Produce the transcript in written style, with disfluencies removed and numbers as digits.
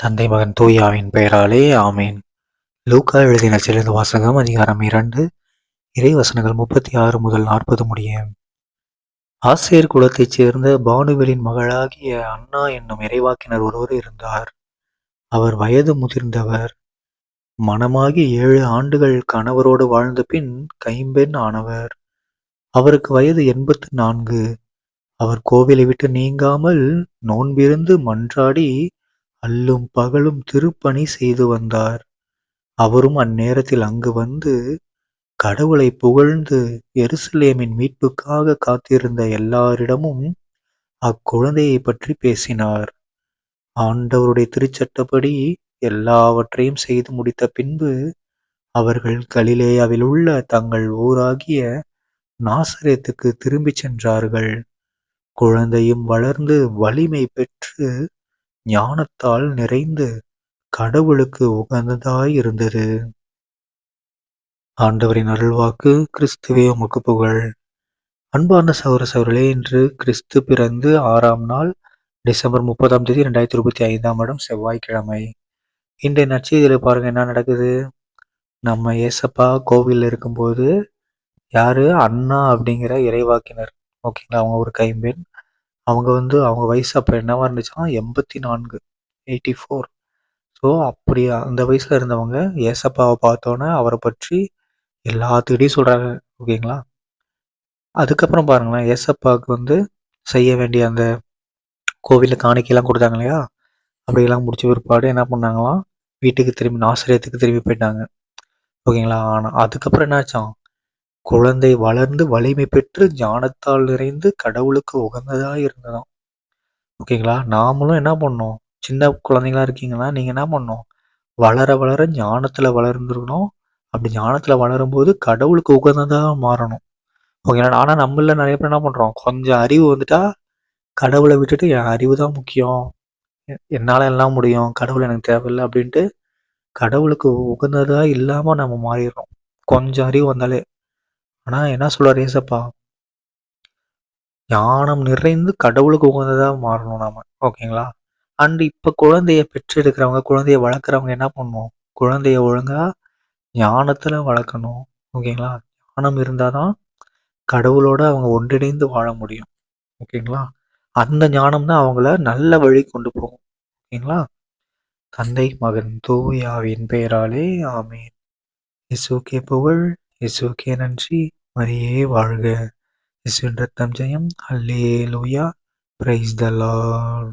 தந்தை மகன் தூய ஆவியின் பெயராலே ஆமேன். லூக்கா எழுதின நற்செய்தியிலிருந்து வாசகம் அதிகாரம் 2 இறை வசனங்கள் 36 முதல் 40 முடிய. ஆசேர் குலத்தைச் சேர்ந்த பானுவேலின் மகளாகிய அன்னா என்னும் இறைவாக்கினர் ஒருவர் இருந்தார். அவர் வயது முதிர்ந்தவர். மணமாகி 7 ஆண்டுகள் கணவரோடு வாழ்ந்த பின் கைம்பெண் ஆனவர். அவருக்கு வயது 84. அவர் கோவிலை விட்டு நீங்காமல் நோன்பிருந்து மன்றாடி அல்லும் பகலும் திருப்பணி செய்து வந்தார். அவரும் அந்நேரத்தில் அங்கு வந்து கடவுளை புகழ்ந்து எருசலேமின் மீட்புக்காக காத்திருந்த எல்லாரிடமும் அக்குழந்தையைப் பற்றி பேசினார். ஆண்டவருடைய திருச்சட்டப்படி எல்லாவற்றையும் செய்து முடித்த பின்பு அவர்கள் கலிலேயாவில் உள்ள தங்கள் ஊராகிய நாசரேத்துக்கு திரும்பிச் சென்றார்கள். குழந்தையும் வளர்ந்து வலிமை பெற்று ஞானத்தால் நிறைந்து கடவுளுக்கு உகந்ததாயிருந்தது. ஆண்டவரின் அருள்வாக்கு. கிறிஸ்துவே உமக்கு புகழ். அன்பார்ந்த சகோதர சகோதரிகளே, இன்று கிறிஸ்து பிறந்து 6ஆம் நாள், டிசம்பர் 30ஆம் தேதி 2025ஆம் வருடம் செவ்வாய்க்கிழமை. இன்றைய நற்செய்தியில பாருங்க என்ன நடக்குது. நம்ம ஏசப்பா கோவிலில் இருக்கும்போது யாரு அன்னா அப்படிங்கிற இறைவாக்கினர், ஓகேங்களா, அவங்க ஒரு கைம்பெண். அவங்க அவங்க வயசு அப்போ என்னவா இருந்துச்சுன்னா 84, 84. ஸோ அப்படி அந்த வயசுல இருந்தவங்க ஏசப்பாவை பார்த்தோன்னே அவரை பற்றி எல்லாத்துக்கிட்டையும் சொல்றாங்க, ஓகேங்களா. அதுக்கப்புறம் பாருங்களேன், ஏசப்பாவுக்கு செய்ய வேண்டிய அந்த கோவிலில் காணிக்கையெல்லாம் கொடுத்தாங்க இல்லையா, அப்படியெல்லாம் முடிச்ச பிற்பாடு என்ன பண்ணாங்களாம், வீட்டுக்கு திரும்பி நாசரேத்துக்கு திரும்பி போயிட்டாங்க, ஓகேங்களா. ஆனால் அதுக்கப்புறம் என்னாச்சாம், குழந்தை வளர்ந்து வலிமை பெற்று ஞானத்தால் நிறைந்து கடவுளுக்கு உகந்ததாக இருந்ததாம், ஓகேங்களா. நாமளும் என்ன பண்ணோம், சின்ன குழந்தைங்களா இருக்கீங்களா, நீங்கள் என்ன பண்ணோம், வளர வளர ஞானத்தில் வளர்ந்துருக்கணும். அப்படி ஞானத்தில் வளரும்போது கடவுளுக்கு உகந்ததாக மாறணும், ஓகேங்களா. ஆனால் நம்மள நிறைய பேர் என்ன பண்ணுறோம், கொஞ்சம் அறிவு வந்துட்டா கடவுளை விட்டுட்டு என் அறிவு தான் முக்கியம், என்னால் எல்லாம் முடியும், கடவுள் எனக்கு தேவையில்லை அப்படின்ட்டு கடவுளுக்கு உகந்ததாக இல்லாமல் நம்ம மாறிடுறோம், கொஞ்சம் அறிவு வந்தாலே. ஆனால் என்ன சொல்கிறார் ஏசப்பா, ஞானம் நிறைந்து கடவுளுக்கு உகந்ததாக மாறணும் நாம, ஓகேங்களா. அண்ட் இப்போ குழந்தைய பெற்றெடுக்கிறவங்க, குழந்தைய வளர்க்குறவங்க என்ன பண்ணணும், குழந்தைய ஒழுங்காக ஞானத்தில் வளர்க்கணும், ஓகேங்களா. ஞானம் இருந்தால் தான் கடவுளோட அவங்க ஒன்றிணைந்து வாழ முடியும், ஓகேங்களா. அந்த ஞானம் தான் அவங்கள நல்ல வழி கொண்டு போகும், ஓகேங்களா. தந்தை மகன் தூய ஆவியின் பெயராலே ஆமேன். இயேசுவுக்கே புகழ், இயேசுவுக்கே நன்றி, மரியே வாழ்க, இயேசுவின் ரத்தம் ஜெயம், அல்லேலூயா, பிரைஸ் த லார்ட்.